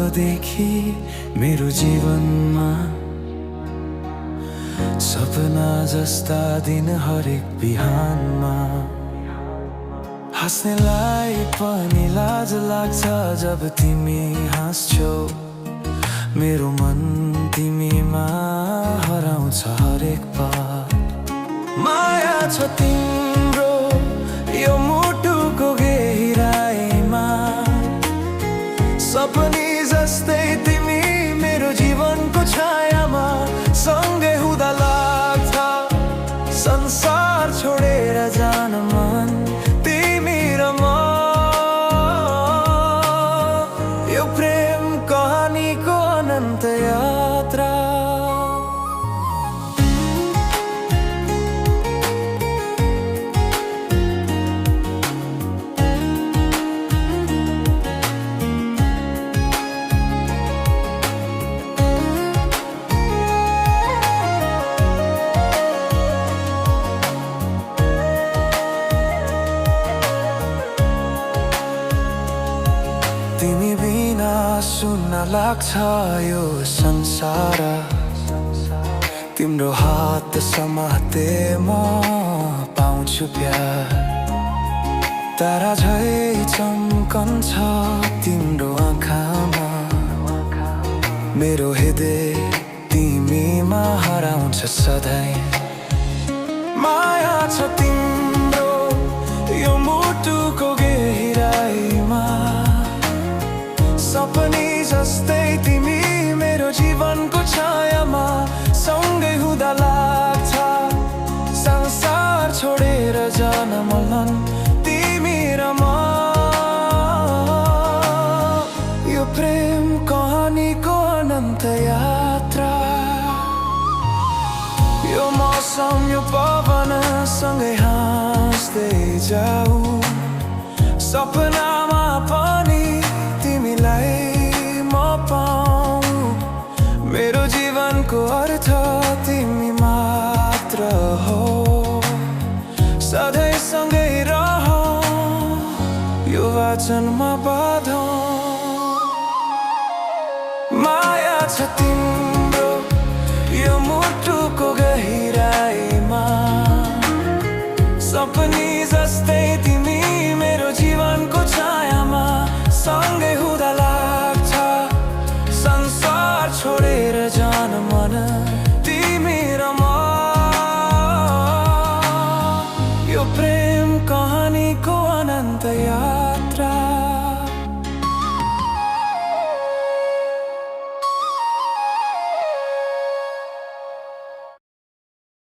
तबदेखि मेरो जीवनमा सपना जस्ता दिन हरेक बिहानमा। हाँस्नेलाई पनि लाज लाग्छ जब तिमी हाँस्छौ, मेरो मन तिमीमा हराउँछ हरेक पल। माया छ तिम्रो यो मुटुको गहिराईमा, सपनी जस्तै तिमी मेरो जीवनको छायामा। सँगै हुँदा लाग्छ संसार छोडेर जान मन, तिमी र म। यो प्रेम कहानीको अनन्त यात्रा। तिमी बिना सुन्न लाग्छ यो संसार, तिम्रो हात समाते म पाउँछु प्यार। तारा झै चम्कन्छ तिम्रो आँखामा, मेरो हृदय तिमीमा हराउँछ सधैँ। माया छ तिम्रो यो मुटुको गहिराईमा, सपनी जस्तै तिमी मेरो जीवनको छायामा। सँगै हुँदा लाग्छ संसार छोडेर जान मन, तिमी र म। यो प्रेम कहानीको अनन्त यात्रा। यो मौसम यो पवन सँगै हाँस्दै जाऊ, सपनामा पनि तिमीलाई म पाऊँ। मेरो जीवनको अर्थ तिमी मात्र हो, सधैँ सँगै रहौँ यो वचनमा बाँधौँ। माया छ तिम्रो यो मुटुको गहिराईमा, सपनी